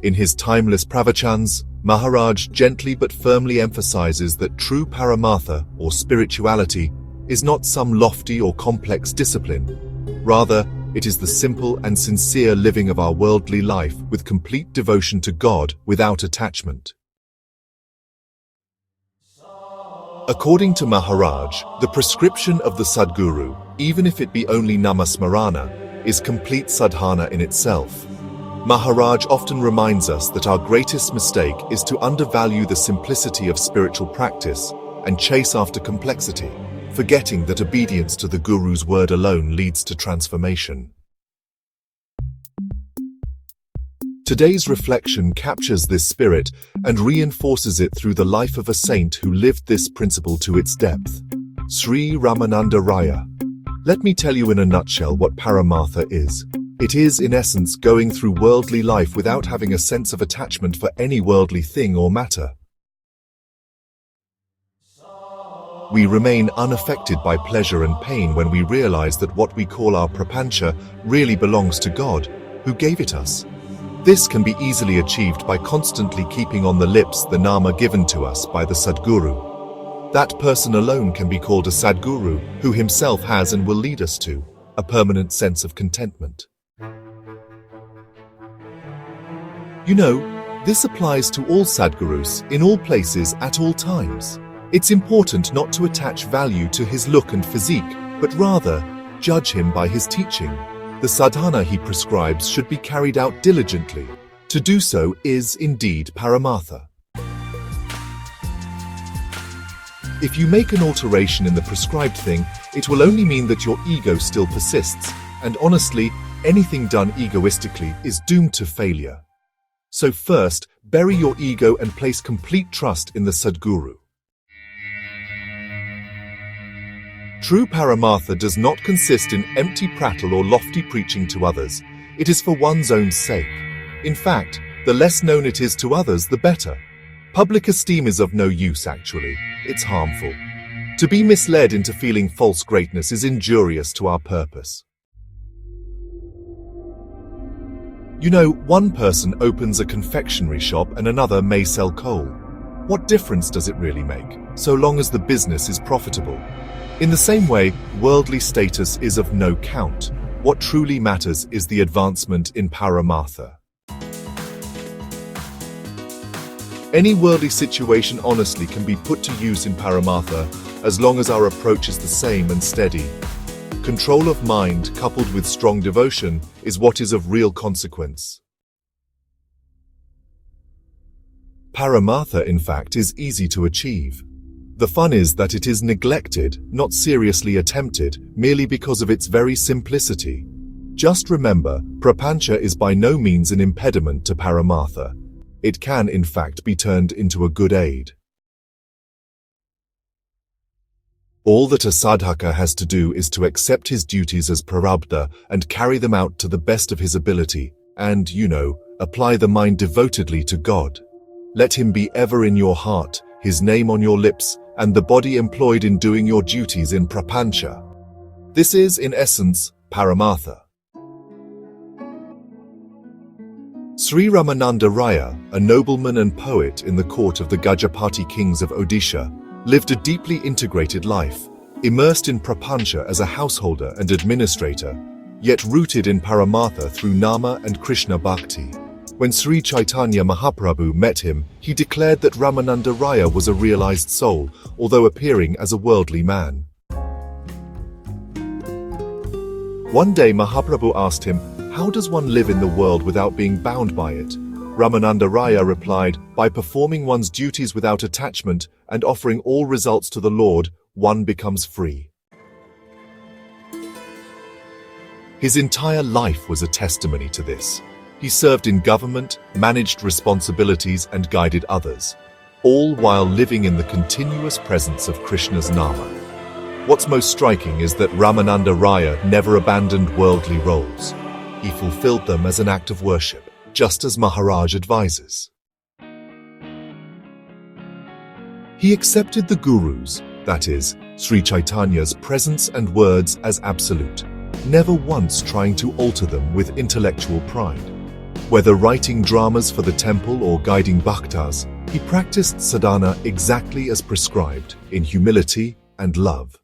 In his timeless Pravachans, Maharaj gently but firmly emphasizes that true Paramartha, or spirituality, is not some lofty or complex discipline. Rather, it is the simple and sincere living of our worldly life with complete devotion to God without attachment. According to Maharaj, the prescription of the Sadguru, even if it be only nama-smarana, is complete sadhana in itself. Maharaj often reminds us that our greatest mistake is to undervalue the simplicity of spiritual practice and chase after complexity, forgetting that obedience to the Guru's word alone leads to transformation. Today's reflection captures this spirit and reinforces it through the life of a saint who lived this principle to its depth. Sri Ramananda Raya. Let me tell you in a nutshell what Paramartha is. It is, in essence, going through worldly life without having a sense of attachment for any worldly thing or matter. We remain unaffected by pleasure and pain when we realize that what we call our prapancha really belongs to God, who gave it us. This can be easily achieved by constantly keeping on the lips the nama given to us by the Sadguru. That person alone can be called a Sadguru, who himself has and will lead us to a permanent sense of contentment. You know, this applies to all Sadgurus, in all places, at all times. It's important not to attach value to his look and physique, but rather judge him by his teaching. The sadhana he prescribes should be carried out diligently. To do so is indeed Paramartha. If you make an alteration in the prescribed thing, it will only mean that your ego still persists, and honestly, anything done egoistically is doomed to failure. So first, bury your ego and place complete trust in the Sadguru. True Paramartha does not consist in empty prattle or lofty preaching to others. It is for one's own sake. In fact, the less known it is to others, the better. Public esteem is of no use, actually. It's harmful. To be misled into feeling false greatness is injurious to our purpose. You know, one person opens a confectionery shop and another may sell coal. What difference does it really make, so long as the business is profitable? In the same way, worldly status is of no count. What truly matters is the advancement in Paramartha. Any worldly situation honestly can be put to use in Paramartha as long as our approach is the same and steady. Control of mind coupled with strong devotion is what is of real consequence. Paramartha, in fact, is easy to achieve. The fun is that it is neglected, not seriously attempted, merely because of its very simplicity. Just remember, prapancha is by no means an impediment to Paramartha. It can, in fact, be turned into a good aid. All that a sadhaka has to do is to accept his duties as prarabdha and carry them out to the best of his ability, and, apply the mind devotedly to God. Let him be ever in your heart, his name on your lips, and the body employed in doing your duties in prapancha. This is, in essence, Paramartha. Sri Ramananda Raya, a nobleman and poet in the court of the Gajapati kings of Odisha, lived a deeply integrated life, immersed in prapancha as a householder and administrator, yet rooted in Paramartha through Nama and Krishna Bhakti. When Sri Chaitanya Mahaprabhu met him, he declared that Ramananda Raya was a realized soul, although appearing as a worldly man. One day Mahaprabhu asked him, "How does one live in the world without being bound by it?" Ramananda Raya replied, "By performing one's duties without attachment and offering all results to the Lord, one becomes free." His entire life was a testimony to this. He served in government, managed responsibilities, and guided others, all while living in the continuous presence of Krishna's nama. What's most striking is that Ramananda Raya never abandoned worldly roles. He fulfilled them as an act of worship, just as Maharaj advises. He accepted the Guru's, that is, Sri Chaitanya's presence and words as absolute, never once trying to alter them with intellectual pride. Whether writing dramas for the temple or guiding bhaktas, he practiced sadhana exactly as prescribed, in humility and love.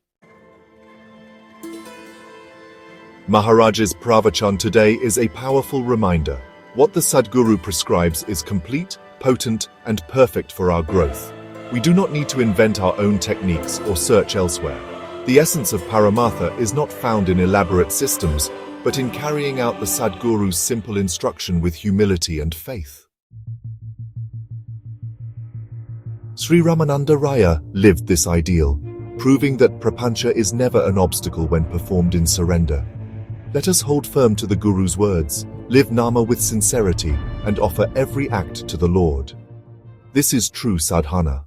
Maharaj's Pravachan today is a powerful reminder. What the Sadguru prescribes is complete, potent, and perfect for our growth. We do not need to invent our own techniques or search elsewhere. The essence of Paramartha is not found in elaborate systems, but in carrying out the Sadguru's simple instruction with humility and faith. Sri Ramananda Raya lived this ideal, proving that prapancha is never an obstacle when performed in surrender. Let us hold firm to the Guru's words, live nama with sincerity, and offer every act to the Lord. This is true sadhana.